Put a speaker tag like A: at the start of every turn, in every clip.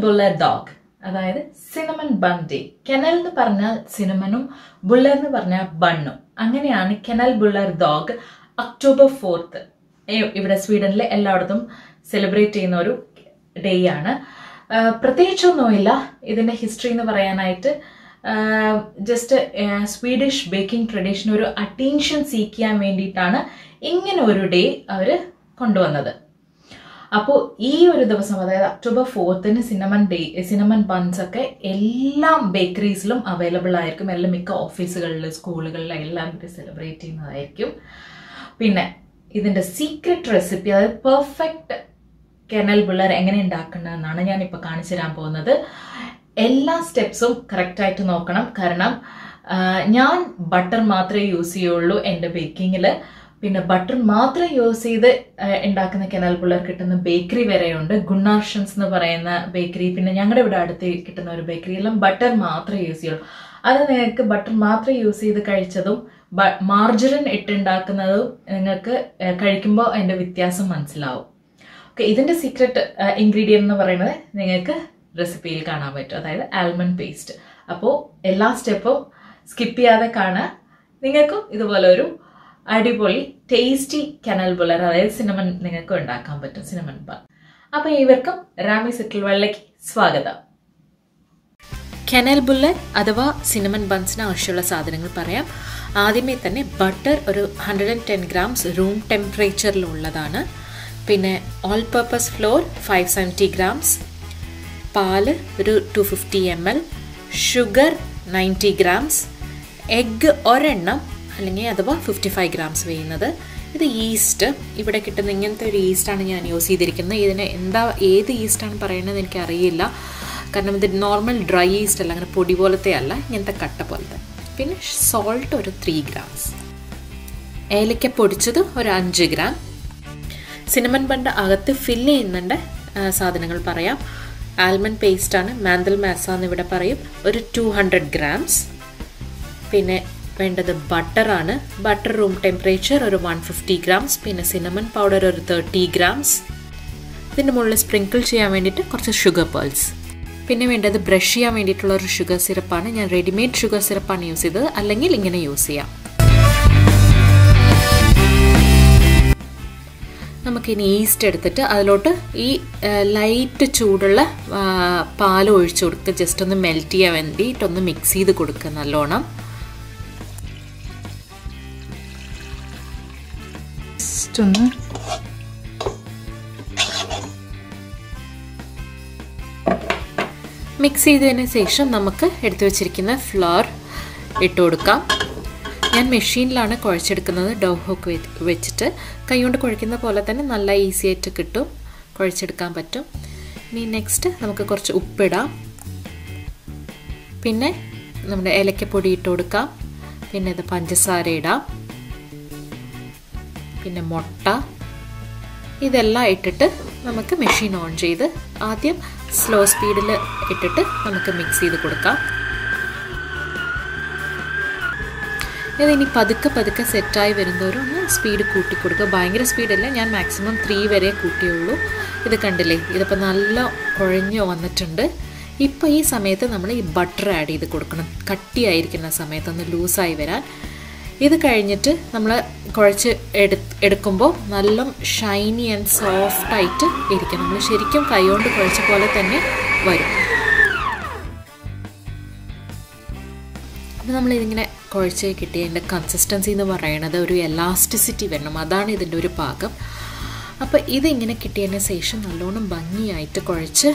A: Kanelbullar dog. അതായത് cinnamon bun day. Kennel എന്ന് പറഞ്ഞാൽ സിനമനും ബുള്ളർ എന്ന് പറഞ്ഞാൽ ബണ്ണും. അങ്ങനെയാണ് കെനൽബുള്ളർ ഡോഗ് ഒക്ടോബർ 4th ഇവിടെ സ്വീഡനിലെ എല്ലായിടത്തും സെലിബ്രേറ്റ് ചെയ്യുന്ന ഒരു ഡേ ആണ്. പ്രത്യേകിച്ചൊന്നുമില്ല ഇതിന്റെ ഹിസ്റ്ററി എന്ന് പറയാനായിട്ട്. ജസ്റ്റ് സ്വീഡിഷ് ബേക്കിംഗ് ട്രഡീഷൻ ഒരു അറ്റൻഷൻ സീക്ക് ചെയ്യാൻ വേണ്ടിയിട്ടാണ് ഇങ്ങനെ ഒരു ഡേ അവർ കൊണ്ടുവന്നത്. അപ്പോൾ ഈ ഒരു ദിവസം, അതായത് ഒക്ടോബർ 4th സിനമൺ ബൺസ് ഒക്കെ എല്ലാ ബേക്കറീസിലും അവൈലബിൾ ആയിരിക്കും. എല്ലാം മിക്ക ഓഫീസുകളിൽ, സ്കൂളുകളിൽ എല്ലാം ഇത് സെലിബ്രേറ്റ് ചെയ്യുന്നതായിരിക്കും. പിന്നെ ഇതിന്റെ സീക്രട്ട് റെസിപ്പി, അതായത് പെർഫെക്റ്റ് കെനൽബുള്ളർ എങ്ങനെ ഉണ്ടാക്കുന്നതെന്നാണ് ഞാനിപ്പോൾ കാണിച്ചു തരാൻ പോകുന്നത്. എല്ലാ സ്റ്റെപ്സും കറക്റ്റായിട്ട് നോക്കണം. കാരണം ഞാൻ ബട്ടർ മാത്രമേ യൂസ് ചെയ്യുള്ളൂ എൻ്റെ ബേക്കിങ്ങിൽ. പിന്നെ ബട്ടർ മാത്രം യൂസ് ചെയ്ത് ഉണ്ടാക്കുന്ന കെനൽബുള്ളർ കിട്ടുന്ന ബേക്കറി വരെയുണ്ട്. ഗുണ്ണാർഷൻസ് എന്ന് പറയുന്ന ബേക്കറി, പിന്നെ ഞങ്ങളുടെ ഇവിടെ അടുത്ത് കിട്ടുന്ന ഒരു ബേക്കറി, എല്ലാം ബട്ടർ മാത്രമേ യൂസ് ചെയ്യുള്ളൂ. അത് നിങ്ങൾക്ക് ബട്ടർ മാത്രം യൂസ് ചെയ്ത് കഴിച്ചതും മാർജറിൻ ഇട്ടുണ്ടാക്കുന്നതും നിങ്ങൾക്ക് കഴിക്കുമ്പോൾ അതിൻ്റെ വ്യത്യാസം മനസ്സിലാവും. ഓക്കെ, ഇതിൻ്റെ സീക്രട്ട് ഇൻഗ്രീഡിയൻ്റ് എന്ന് പറയുന്നത് നിങ്ങൾക്ക് റെസിപ്പിയിൽ കാണാൻ പറ്റും, അതായത് ആൽമണ്ട് പേസ്റ്റ്. അപ്പോൾ എല്ലാ സ്റ്റെപ്പും സ്കിപ്പ് ചെയ്യാതെ കാണുക. നിങ്ങൾക്കും ഇതുപോലെ ഒരു അടിപൊളി ടേസ്റ്റി കെനൽബുള്ളർ, അതായത് സിനമൺ നിങ്ങൾക്ക് ഉണ്ടാക്കാൻ പറ്റും, സിനമൺ ബൺ. അപ്പോൾ ഇവർക്കും റാമീസ് ലിറ്റിൽവേൾഡിലേക്ക് സ്വാഗതം. കെനൽബുള്ളർ അഥവാ സിനമൺ ബൺസിന് ആവശ്യമുള്ള സാധനങ്ങൾ പറയാം. ആദ്യമേ തന്നെ ബട്ടർ ഒരു 110 grams റൂം ടെമ്പറേച്ചറിലുള്ളതാണ്. പിന്നെ ഓൾ പർപ്പസ് ഫ്ലോർ 570 grams, പാല് ഒരു 250 ml, ഷുഗർ 90 grams, എഗ്ഗ് ഒരെണ്ണം അല്ലെങ്കിൽ അഥവാ 55 grams വേയുന്നത്. ഇത് ഈസ്റ്റ്, ഇവിടെ കിട്ടുന്ന ഇങ്ങനത്തെ ഒരു ഈസ്റ്റാണ് ഞാൻ യൂസ് ചെയ്തിരിക്കുന്നത്. ഇതിന് ഏത് ഈസ്റ്റാണ് പറയുന്നത് എനിക്കറിയില്ല, കാരണം ഇത് നോർമൽ ഡ്രൈ ഈസ്റ്റ് അല്ല, അങ്ങനെ പൊടി പോലത്തെ അല്ല, ഇങ്ങനത്തെ കട്ട പോലത്തെ. പിന്നെ സോൾട്ട് ഒരു 3 grams, ഏലക്ക പൊടിച്ചത് ഒരു 5 gram. സിനമൺ ബണ്ണിൻ്റെ അകത്ത് ഫില്ല് ചെയ്യുന്നുണ്ട് സാധനങ്ങൾ പറയാം. ആൽമണ്ട് പേസ്റ്റാണ്, മാന്തൽ മാസ എന്ന് ഇവിടെ പറയും, ഒരു 200 grams. പിന്നെ വേണ്ടത് ബട്ടറാണ്. ബട്ടർ റൂം ടെമ്പറേച്ചർ ഒരു 150 grams. പിന്നെ സിനമൺ പൗഡർ ഒരു 30 grams. ഇതിൻ്റെ മുകളിൽ സ്പ്രിങ്കിൾ ചെയ്യാൻ വേണ്ടിയിട്ട് കുറച്ച് ഷുഗർ പേൾസ്. പിന്നെ വേണ്ടത് ബ്രഷ് ചെയ്യാൻ വേണ്ടിയിട്ടുള്ള ഒരു ഷുഗർ സിറപ്പാണ്. ഞാൻ റെഡിമെയ്ഡ് ഷുഗർ സിറപ്പാണ് യൂസ് ചെയ്തത്, അല്ലെങ്കിൽ ഇങ്ങനെ യൂസ് ചെയ്യാം. നമുക്കിനി ഈസ്റ്റ് എടുത്തിട്ട് അതിലോട്ട് ഈ ലൈറ്റ് ചൂടുള്ള പാൽ ഒഴിച്ചു കൊടുക്കുക. ജസ്റ്റ് ഒന്ന് മെൽറ്റ് ചെയ്യാൻ വേണ്ടിയിട്ടൊന്ന് മിക്സ് ചെയ്ത് കൊടുക്കുക നല്ലോണം. ഒന്ന് മിക്സ് ചെയ്തതിന് ശേഷം നമുക്ക് എടുത്തു വെച്ചിരിക്കുന്ന ഫ്ലോർ ഇട്ട് കൊടുക്കാം. ഞാൻ മെഷീനിലാണ് കുഴച്ചെടുക്കുന്നത്, ഡോ ഹോക്ക് വെച്ചിട്ട്. കൈകൊണ്ട് കുഴക്കുന്ന പോലെ തന്നെ നല്ല ഈസി ആയിട്ട് കിട്ടും, കുഴച്ചെടുക്കാൻ പറ്റും. ഇനി നെക്സ്റ്റ് നമുക്ക് കുറച്ച് ഉപ്പിടാം. പിന്നെ നമ്മുടെ ഏലക്കപ്പൊടി ഇട്ട് കൊടുക്കാം. പിന്നെ ഇത് പഞ്ചസാര ഇടാം. പിന്നെ മുട്ട, ഇതെല്ലാം ഇട്ടിട്ട് നമുക്ക് മെഷീൻ ഓൺ ചെയ്ത് ആദ്യം സ്ലോ സ്പീഡിൽ ഇട്ടിട്ട് നമുക്ക് മിക്സ് ചെയ്ത് കൊടുക്കാം. ഇതിനി പതുക്കെ സെറ്റായി വരുന്നവരും ഒന്ന് സ്പീഡ് കൂട്ടി കൊടുക്കുക. ഭയങ്കര സ്പീഡല്ല, ഞാൻ മാക്സിമം 3 വരെ കൂട്ടിയുള്ളൂ. ഇത് കണ്ടില്ലേ, ഇതിപ്പോൾ നല്ല കുഴഞ്ഞു വന്നിട്ടുണ്ട്. ഇപ്പോൾ ഈ സമയത്ത് നമ്മൾ ഈ ബട്ടർ ആഡ് ചെയ്ത് കൊടുക്കണം, കട്ടിയായിരിക്കുന്ന സമയത്ത് ഒന്ന് ലൂസായി വരാൻ. ഇത് കഴിഞ്ഞിട്ട് നമ്മൾ കുഴച്ച് എടുക്കുമ്പോൾ നല്ല ഷൈനി ആൻഡ് സോഫ്റ്റ് ആയിട്ട് ഇരിക്കും. നമ്മൾ ശരിക്കും കൈകൊണ്ട് കുഴച്ച പോലെ തന്നെ വരും. അപ്പോൾ നമ്മളിതിങ്ങനെ കുഴച്ച് കിട്ടിയതിൻ്റെ കൺസിസ്റ്റൻസി എന്ന് പറയുന്നത് ഒരു എലാസ്റ്റിസിറ്റി വരണം, അതാണ് ഇതിൻ്റെ ഒരു പാകം. അപ്പോൾ ഇതിങ്ങനെ കിട്ടിയതിന് ശേഷം നല്ലോണം ഭംഗിയായിട്ട് കുഴച്ച്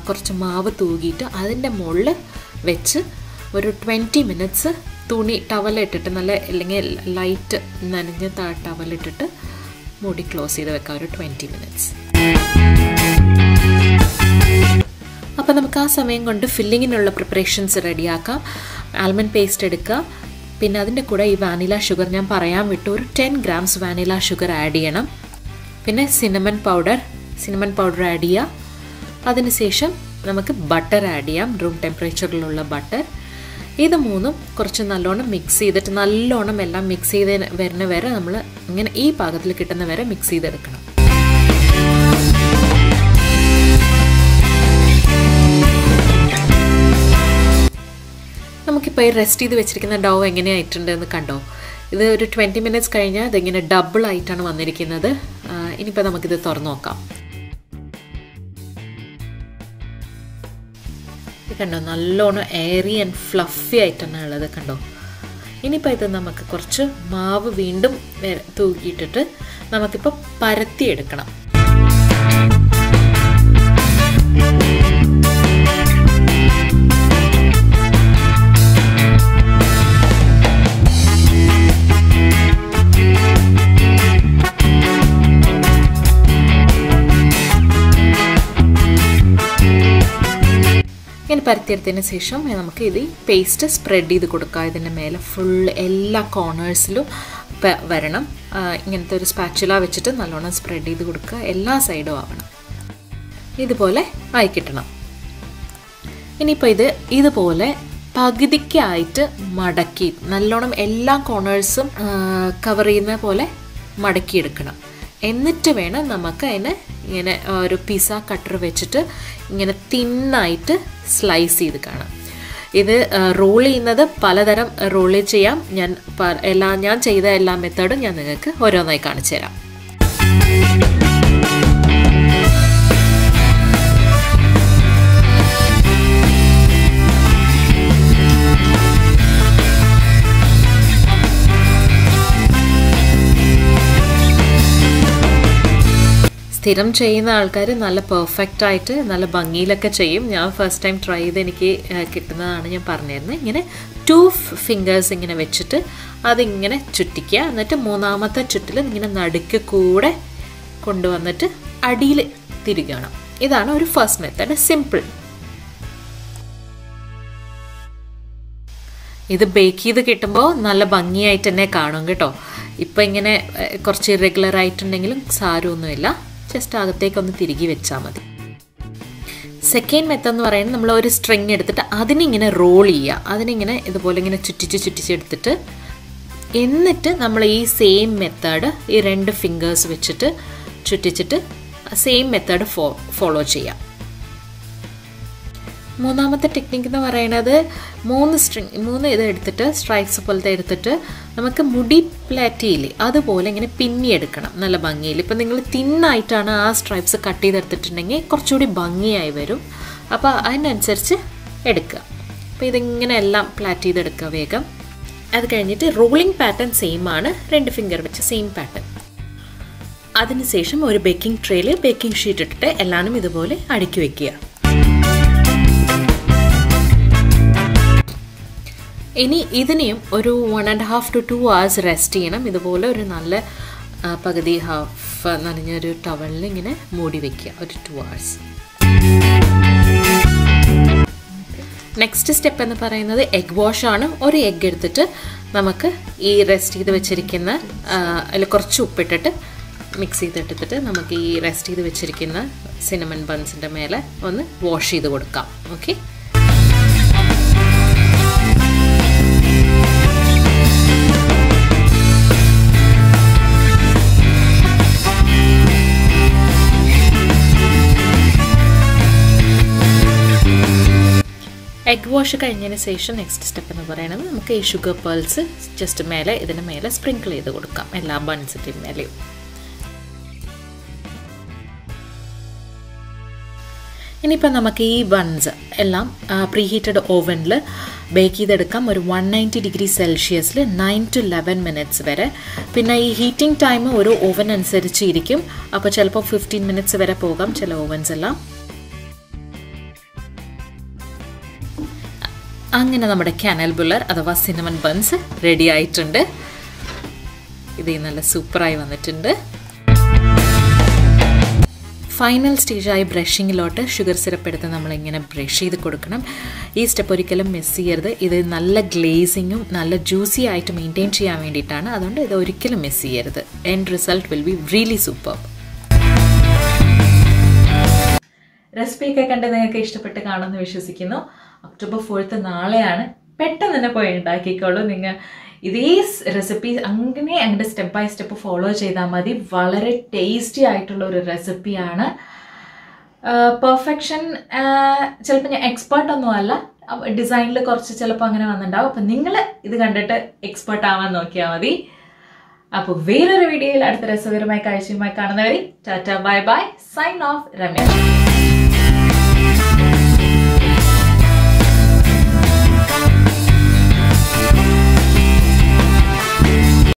A: കുറച്ച് മാവ് തൂകിയിട്ട് അതിൻ്റെ മുകളിൽ വെച്ച് ഒരു 20 minutes തുണി ടവലിട്ടിട്ട്, നല്ല അല്ലെങ്കിൽ ലൈറ്റ് നനഞ്ഞ ടവലിട്ടിട്ട് മൂടി ക്ലോസ് ചെയ്ത് വെക്കാം ഒരു 20 minutes. അപ്പോൾ നമുക്ക് ആ സമയം കൊണ്ട് ഫില്ലിങ്ങിനുള്ള പ്രിപ്പറേഷൻസ് റെഡിയാക്കാം. ആൽമണ്ട് പേസ്റ്റ് എടുക്കുക. പിന്നെ അതിൻ്റെ കൂടെ ഈ വാനില ഷുഗർ ഞാൻ പറയാൻ വിട്ടു, ഒരു 10 grams വാനില ഷുഗർ ആഡ് ചെയ്യണം. പിന്നെ സിനമൺ പൗഡർ ആഡ് ചെയ്യുക. അതിനുശേഷം നമുക്ക് ബട്ടർ ആഡ് ചെയ്യാം, റൂം ടെമ്പറേച്ചറിലുള്ള ബട്ടർ. ഇത് മൂന്നും കുറച്ച് നല്ലോണം മിക്സ് ചെയ്തിട്ട് നല്ലോണം എല്ലാം മിക്സ് ചെയ്ത് വരുന്ന വരെ നമ്മൾ ഇങ്ങനെ ഈ പാകത്തിൽ കിട്ടുന്ന വരെ മിക്സ് ചെയ്തെടുക്കണം.
B: ഇനിയിപ്പോൾ റെസ്റ്റ് ചെയ്ത് വെച്ചിരിക്കുന്ന ഡോ എങ്ങനെയായിട്ടുണ്ടെന്ന് കണ്ടോ? ഇത് ഒരു 20 minutes കഴിഞ്ഞാൽ ഇതിങ്ങനെ ഡബിൾ ആയിട്ടാണ് വന്നിരിക്കുന്നത്. ഇനിയിപ്പോൾ നമുക്കിത് തുറന്നു നോക്കാം. ഇത് കണ്ടോ, നല്ലോണം എയറി ആൻഡ് ഫ്ലഫി ആയിട്ടാണ് ഉള്ളത്, കണ്ടോ? ഇനിയിപ്പോൾ ഇത് നമുക്ക് കുറച്ച് മാവ് വീണ്ടും തൂക്കിയിട്ടിട്ട് നമുക്കിപ്പോൾ പരത്തിയെടുക്കണം. ഇങ്ങനെ പരത്തിയെടുത്തതിന് ശേഷം നമുക്ക് ഇത് പേസ്റ്റ് സ്പ്രെഡ് ചെയ്ത് കൊടുക്കുക. ഇതിൻ്റെ മേലെ ഫുൾ എല്ലാ കോർണേഴ്സിലും വരണം. ഇങ്ങനത്തെ ഒരു സ്പാച്ചുല വെച്ചിട്ട് നല്ലോണം സ്പ്രെഡ് ചെയ്ത് കൊടുക്കുക. എല്ലാ സൈഡും ആവണം. ഇതുപോലെ ആയി കിട്ടണം. ഇനിയിപ്പോൾ ഇതുപോലെ പകുതിക്കായിട്ട് മടക്കി നല്ലോണം എല്ലാ കോർണേഴ്സും കവർ ചെയ്യുന്ന പോലെ മടക്കിയെടുക്കണം. എന്നിട്ട് വേണം നമുക്ക് അതിനെ ഇങ്ങനെ ഒരു പിസ്സ കട്ടർ വെച്ചിട്ട് ഇങ്ങനെ തിന്നായിട്ട് സ്ലൈസ് ചെയ്ത് കാണാം. ഇത് റോൾ ചെയ്യുന്നത് പലതരം റോൾ ചെയ്യാം. ഞാൻ ചെയ്ത എല്ലാ മെത്തേഡും ഞാൻ നിങ്ങൾക്ക് ഓരോന്നായി കാണിച്ചു തരാം. സ്ഥിരം ചെയ്യുന്ന ആൾക്കാർ നല്ല പെർഫെക്റ്റായിട്ട് നല്ല ഭംഗിയിലൊക്കെ ചെയ്യും. ഞാൻ ഫസ്റ്റ് ടൈം ട്രൈ ചെയ്ത് എനിക്ക് കിട്ടുന്നതാണ് ഞാൻ പറഞ്ഞിരുന്നത്. ഇങ്ങനെ 2 fingers ഇങ്ങനെ വെച്ചിട്ട് അതിങ്ങനെ ചുറ്റിക്കുക. എന്നിട്ട് മൂന്നാമത്തെ ചുറ്റിൽ ഇങ്ങനെ നടുക്ക് കൂടെ കൊണ്ടുവന്നിട്ട് അടിയിൽ തിരികണം. ഇതാണ് ഒരു ഫസ്റ്റ് മെത്തേഡ്, സിമ്പിൾ. ഇത് ബേക്ക് ചെയ്ത് കിട്ടുമ്പോൾ നല്ല ഭംഗിയായിട്ട് തന്നെ കാണും കേട്ടോ. ഇപ്പം ഇങ്ങനെ കുറച്ച് ഇറഗുലർ ആയിട്ടുണ്ടെങ്കിലും സാരമൊന്നുമില്ല. ജസ്റ്റ് അകത്തേക്കൊന്ന് തിരികെ വെച്ചാൽ മതി. സെക്കൻഡ് മെത്തേഡ് എന്ന് പറയുന്നത് നമ്മൾ ഒരു സ്ട്രിങ് എടുത്തിട്ട് അതിനിങ്ങനെ റോൾ ചെയ്യുക. അതിനിങ്ങനെ ഇതുപോലെ ഇങ്ങനെ ചുറ്റിച്ചെടുത്തിട്ട് എന്നിട്ട് നമ്മൾ ഈ സെയിം മെത്തേഡ് ഈ 2 fingers വെച്ചിട്ട് ചുറ്റിച്ചിട്ട് സെയിം മെത്തേഡ് ഫോളോ ചെയ്യാം. മൂന്നാമത്തെ ടെക്നിക്ക് എന്ന് പറയുന്നത് 3 ഇത് എടുത്തിട്ട് സ്ട്രൈപ്സ് പോലത്തെ എടുത്തിട്ട് നമുക്ക് മുടി പ്ലാറ്റിയില്ലേ അതുപോലെ ഇങ്ങനെ പിന്നിയെടുക്കണം നല്ല ഭംഗിയിൽ. ഇപ്പം നിങ്ങൾ തിന്നായിട്ടാണ് ആ സ്ട്രൈപ്സ് കട്ട് ചെയ്തെടുത്തിട്ടുണ്ടെങ്കിൽ കുറച്ചുകൂടി ഭംഗിയായി വരും. അപ്പോൾ അതിനനുസരിച്ച് എടുക്കുക. അപ്പോൾ ഇതിങ്ങനെ എല്ലാം പ്ലാറ്റ് ചെയ്തെടുക്കുക വേഗം. അത് കഴിഞ്ഞിട്ട് റോളിംഗ് പാറ്റേൺ സെയിം ആണ്, 2 finger വെച്ച് സെയിം പാറ്റേൺ. അതിനുശേഷം ഒരു ബേക്കിംഗ് ട്രേയിൽ ബേക്കിംഗ് ഷീറ്റ് ഇട്ടിട്ട് എല്ലാവരും ഇതുപോലെ അടുക്കി വയ്ക്കുക. ഇനി ഇതിനെയും ഒരു 1.5 to 2 hours റെസ്റ്റ് ചെയ്യണം. ഇതുപോലെ ഒരു നല്ല പകുതി ഹാഫ് നനഞ്ഞൊരു ടവലിൽ ഇങ്ങനെ മൂടി വയ്ക്കുക ഒരു 2 hours. നെക്സ്റ്റ് സ്റ്റെപ്പ് എന്ന് പറയുന്നത് എഗ് വാഷ് ആണ്. ഒരു എഗ് എടുത്തിട്ട് നമുക്ക് ഈ റെസ്റ്റ് ചെയ്ത് വെച്ചിരിക്കുന്ന അതിൽ കുറച്ച് ഉപ്പിട്ടിട്ട് മിക്സ് ചെയ്തെടുത്തിട്ട് നമുക്ക് ഈ റെസ്റ്റ് ചെയ്ത് വെച്ചിരിക്കുന്ന സിനമൺ ബൺസിൻ്റെ മേലെ ഒന്ന് വാഷ് ചെയ്ത് കൊടുക്കാം. ഓക്കെ, എഗ് വാഷ് കഴിഞ്ഞതിന് ശേഷം നെക്സ്റ്റ് സ്റ്റെപ്പ് എന്ന് പറയുന്നത് നമുക്ക് ഈ ഷുഗർ പേൾസ് ജസ്റ്റ് മേലെ ഇതിന് മേലെ സ്പ്രിങ്കിൾ ചെയ്ത് കൊടുക്കാം എല്ലാ ബൺസിൻ്റെയും മേലെയും. ഇനിയിപ്പോൾ നമുക്ക് ഈ ബൺസ് എല്ലാം പ്രീഹീറ്റഡ് ഓവനിൽ ബേക്ക് ചെയ്തെടുക്കാം ഒരു 190 degree Celsiusൽ 9 to 11 minutes വരെ. പിന്നെ ഈ ഹീറ്റിംഗ് ടൈം ഒരു ഓവൻ അനുസരിച്ച് ഇരിക്കും. അപ്പോൾ ചിലപ്പോൾ 15 minutes വരെ പോകാം ചില ഓവൻസ് എല്ലാം. അങ്ങനെ നമ്മുടെ കാനൽബുള്ളർ അഥവാ സിനമൺ ബൺസ് റെഡി ആയിട്ടുണ്ട്. ഇത് നല്ല സൂപ്പറായി വന്നിട്ടുണ്ട്. ഫൈനൽ സ്റ്റേജായി ബ്രഷിങ്ങിലോട്ട് ഷുഗർ സിറപ്പ് എടുത്ത് നമ്മളിങ്ങനെ ബ്രഷ് ചെയ്ത് കൊടുക്കണം. ഈ സ്റ്റെപ്പ് ഒരിക്കലും മിസ് ചെയ്യരുത്. ഇത് നല്ല ഗ്ലേസിങ്ങും നല്ല ജ്യൂസി ആയിട്ട് മെയിൻറ്റെയിൻ ചെയ്യാൻ വേണ്ടിയിട്ടാണ്. അതുകൊണ്ട് ഇത് ഒരിക്കലും മിസ് ചെയ്യരുത്. End result will be really super.
A: റെസിപ്പിയൊക്കെ കണ്ട് നിങ്ങൾക്ക് ഇഷ്ടപ്പെട്ട് കാണുമെന്ന് വിശ്വസിക്കുന്നു. October 4th നാളെയാണ്. പെട്ടെന്ന് തന്നെ പോയി ഉണ്ടാക്കിക്കോളൂ. നിങ്ങൾ ഇതേ റെസിപ്പി അങ്ങനെ സ്റ്റെപ്പ് ബൈ സ്റ്റെപ്പ് ഫോളോ ചെയ്താൽ മതി. വളരെ ടേസ്റ്റി ആയിട്ടുള്ള ഒരു റെസിപ്പിയാണ്. പെർഫെക്ഷൻ ചിലപ്പോൾ ഞാൻ എക്സ്പേർട്ട് ഒന്നും അല്ല, ഡിസൈനിൽ കുറച്ച് ചിലപ്പോൾ അങ്ങനെ വന്നിട്ടുണ്ടാവും. അപ്പം നിങ്ങൾ ഇത് കണ്ടിട്ട് എക്സ്പെർട്ട് ആവാൻ നോക്കിയാൽ മതി. അപ്പോൾ വേറൊരു വീഡിയോയിൽ അടുത്ത രസകരമായ കാഴ്ചയുമായി കാണുന്നവരെ tata bye bye, sign off, Ramya.